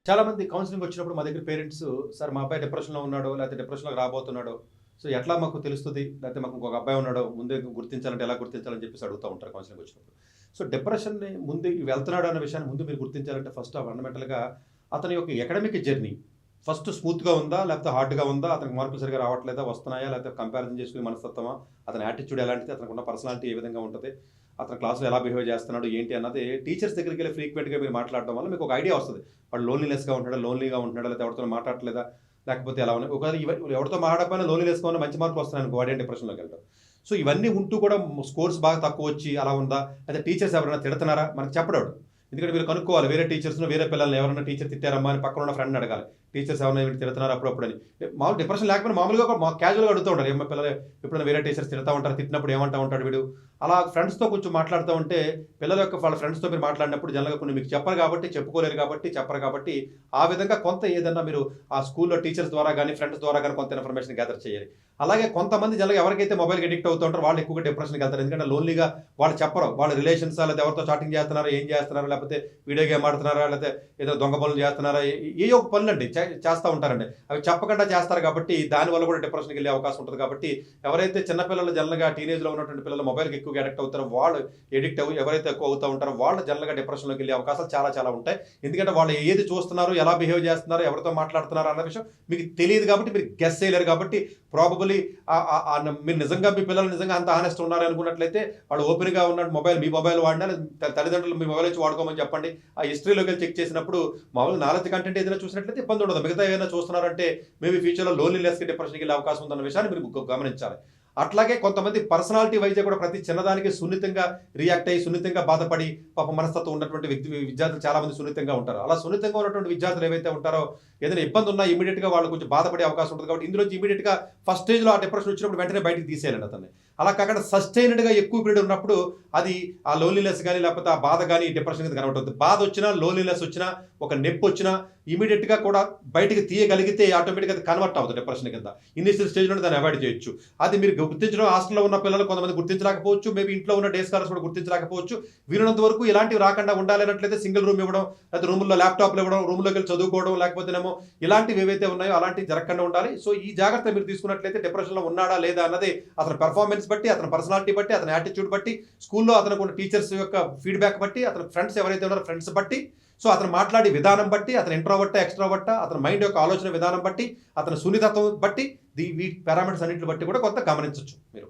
చాలామంది కౌన్సిలింగ్ వచ్చినప్పుడు మా దగ్గర పేరెంట్స్ సార్ మా అబ్బాయి డిప్రెషన్‌లో ఉన్నాడో, లేకపోతే డిప్రెషన్‌లోకి రాబోతున్నాడో, సో ఎట్లా మాకు తెలుస్తది? లేకపోతే మాకు ఇంకొక అబ్బాయి ఉన్నాడో, ముందే గుర్తించాలంటే ఎలా గుర్తించాలని చెప్పేసి అడుగుతా ఉంటారు కౌన్సిలింగ్ వచ్చినప్పుడు. సో డిప్రెషన్‌ని ముందు వెళ్తున్నాడు అన్న విషయాన్ని ముందు మీరు గుర్తించాలంటే ఫస్ట్ ఫండమెంటల్‌గా అతని యొక్క అకాడమిక్ జర్నీ ఫస్ట్ స్మూత్‌గా ఉందా? లేకపోతే హార్డ్‌గా ఉందా? అతనికి మార్కులు సరిగ్గా రావట్లేదా? వస్తున్నాయా? లేకపోతే కంపారిజన్ చేసుకునే మనస్తత్వమా? అతని యాటిట్యూడ్ ఎలాంటిది? అతనికి పర్సనాలిటీ ఏ విధంగా ఉంటది? అతను క్లాస్‌లో ఎలా బిహేవ్ చేస్తున్నాడు? ఏంటి అన్నది టీచర్స్ దగ్గరికెళ్ళి ఫ్రీక్వెంట్‌గా మీరు మాట్లాడడం వల్ల మీకు ఒక ఐడియా వస్తది. వాడు లోన్లీనెస్‌గా ఉంటున్నాడా? లోన్లీగా ఉంటున్నాడా? లేకపోతే ఎవరితోని మాట్లాడట్లేదా? లేకపోతే ఎలా ఉన్నాయి? ఒకవేళ ఎవరితో మాట్లాడకపోయినా లోన్లీనెస్‌గా ఉన్న మంచి మార్కులు వస్తున్నాయనుకో వాడేం డిప్రెషన్‌లోకి వెళ్ళడు. సో ఇవన్నీ ఉంటూ కూడా స్కోర్స్ బాగా తక్కువొచ్చి అలా ఉందా? లేకపోతే టీచర్స్ ఎవరైనా తిడతన్నారా? మనకు చెప్పడోడు. ఎందుకంటే మీరు కనుక్కోవాలి. వేరే టీచర్స్‌ను, వేరే పిల్లల్ని ఎవరైనా టీచర్ తిట్టారమ్మా అని పక్కన ఉన్న ఫ్రెండ్‌ని అడగాలి. టీచర్స్ ఎవరైనా వీడిని తిడుతున్నారు అప్పుడప్పుడని. మామూలు డిప్రెషన్ లేకపోయినా మామూలుగా క్యాజువల్‌గా అడుగుతూ ఉంటారు. ఏమ్మా పిల్లలు ఎప్పుడైనా వేరే టీచర్స్ తిడతా ఉంటారు. తిట్టినప్పుడు ఏమంటా ఉంటాడు వీడు? అలా ఫ్రెండ్స్‌తో కొంచెం మాట్లాడుతూ ఉంటే పిల్లల యొక్క వాళ్ళ ఫ్రెండ్స్‌తో మీరు మాట్లాడినప్పుడు జనరల్‌గా కొన్ని మీకు చెప్పరు కాబట్టి, చెప్పుకోలేరు కాబట్టి, చెప్పరు కాబట్టి ఆ విధంగా కొంత ఏదన్నా మీరు ఆ స్కూల్‌లో టీచర్స్ ద్వారా గాని, ఫ్రెండ్స్ ద్వారా గాని కొంత ఇన్ఫర్మేషన్ గ్యాదర్ చేయాలి. అలాగే కొంతమంది జనరల్‌గా ఎవరికైతే మొబైల్‌కి అడిక్ట్ అవుతూ ఉంటారో వాళ్ళు ఎక్కువగా డిప్రెషన్‌కి వెళ్తారు. ఎందుకంటే లోన్లీగా వాళ్ళు చెప్పరు. వాళ్ళ రిలేషన్స్ లేకపోతే ఎవరితో చాటింగ్ చేస్తున్నారో, ఏం చేస్తున్నారో, లేకపోతే వీడియో గేమ్ ఆడుతున్నారా, లేకపోతే ఏదో దొంగ పనులు చేస్తున్నారా, ఏయో ఒక పనులండి చేస్తా ఉంటారండి. అవి చెప్పకుండా చేస్తారు కాబట్టి దానివల్ల కూడా డిప్రెషన్‌కి వెళ్ళే అవకాశం ఉంటుంది కాబట్టి ఎవరైతే చిన్న పిల్లలు జనరల్‌గా టీనేజ్‌లో ఉన్నటువంటి పిల్లలు మొబైల్‌కి ఎక్కువగా అడిక్ట్ అవుతారో వాళ్ళు ఎవరైతే ఎక్కువ అవుతా ఉంటారో వాళ్ళు జనరల్‌గా డిప్రెషన్‌లోకి వెళ్ళే అవకాశాలు చాలా చాలా ఉంటాయి. ఎందుకంటే వాళ్ళు ఏది చూస్తున్నారు, ఎలా బిహేవ్ చేస్తున్నారు, ఎవరితో మాట్లాడుతున్నారు అన్న విషయం మీకు తెలియదు కాబట్టి మీరు గెస్ చేయలేరు కాబట్టి ప్రాబబుల్లీ మీరు నిజంగా మీ పిల్లలు నిజంగా అంత హానెస్ట్ ఉన్నారు అనుకున్నట్లయితే వాళ్ళు ఓపెన్‌గా ఉన్న మొబైల్ మీ మొబైల్ వాడినా తల్లిదండ్రులు మీ మొబైల్ వచ్చి వాడుకోమని చెప్పండి. ఆ హిస్టరీలోకి వెళ్ళి చెక్ చేసినప్పుడు మామూలుగా నాలెడ్జ్ కంటెంట్ ఏదైనా చూసినట్లయితే ఇబ్బంది ఉండదు. మిగతా ఏదైనా చూస్తున్నారంటే మేబీ ఫ్యూచర్‌లో లోన్లీనెస్‌కి డిప్రెషన్‌కి వెళ్ళే అవకాశం ఉందన్న విషయాన్ని మీరు గమనించాలి. అట్లాగే కొంతమంది పర్సనాలిటీ వైజ్‌గా కూడా ప్రతి చిన్నదానికి సున్నితంగా రియాక్ట్ అయ్యి, సున్నితంగా బాధపడి పాపం మనస్తత్వం ఉన్నటువంటి విద్యార్థులు చాలా మంది సున్నితంగా ఉంటారు. అలా సున్నితంగా ఉన్నటువంటి విద్యార్థులు ఏవైతే ఉంటారో ఏదైనా ఇబ్బంది ఉన్నా ఇమ్మీడియేట్‌గా వాళ్ళు కొంచెం బాధపడే అవకాశం ఉంటుంది కాబట్టి ఇందులోంచి ఇమ్మీడియేట్‌గా ఫస్ట్ స్టేజ్‌లో ఆ డిప్రెషన్ వచ్చినప్పుడు వెంటనే బయటికి తీసేయాలండి అతన్ని. అలా కాకుండా సస్టైన్డ్‌గా ఎక్కువ పీరియడ్ ఉన్నప్పుడు అది ఆ లోన్లీనెస్ గాని, లేకపోతే ఆ బాధ గాని, డిప్రెషన్ కింద కన్వర్ట్ అవుతుంది. బాధ వచ్చినా, లోన్లీనెస్ వచ్చినా, ఒక నొప్పొచ్చినా ఇమ్మీడియేట్‌గా కూడా బయటికి తీయగలిగితే ఆటోమేటిక్‌గా అది కన్వర్ట్ అవ్వదు డిప్రెషన్ కింద. ఇనీషియల్ స్టేజ్‌లోనే దాన్ని అవాయిడ్ చేయొచ్చు. అది మీరు గుర్తించడం హాస్టల్‌లో ఉన్న పిల్లలు కొంతమంది గుర్తించలేకపోవచ్చు. మేబీ ఇంట్లో ఉన్న డే స్కాలర్స్ కూడా గుర్తించలేకపోవచ్చు. వీలైనంత వరకు ఇలాంటివి రాకుండా ఉండాలన్నట్లయితే సింగిల్ రూమ్ ఇవ్వడం, లేకపోతే రూముల్లో ల్యాప్‌టాప్‌లు ఇవ్వడం, రూమ్‌లోకి వెళ్లి చదువుకోవడం, లేకపోతేనేమో ఇలాంటివి ఏవైతే ఉన్నాయో అలాంటివి జరగకుండా ఉండాలి. సో ఈ జాగ్రత్త మీరు తీసుకున్నట్లయితే డిప్రెషన్‌లో ఉన్నాడా లేదా అన్నది అతని పెర్ఫార్మెన్స్ బట్టి, అతని పర్సనాలిటీ బట్టి, అతని యాటిట్యూడ్ బట్టి, స్కూల్‌లో అతనికి టీచర్స్ యొక్క ఫీడ్‌బ్యాక్ బట్టి, అతని ఫ్రెండ్స్ ఎవరైతే ఉన్నారో ఫ్రెండ్స్ బట్టి, సో అతను మాట్లాడే విధానం బట్టి, అతను ఇంట్రోవర్టా, ఎక్స్‌ట్రోవర్టా, అతని మైండ్ యొక్క ఆలోచన విధానం బట్టి, అతని సున్నితత్వం బట్టి, ఈ పారామీటర్స్ అన్నిటిని బట్టి కూడా కొంత గమనించొచ్చు మీరు.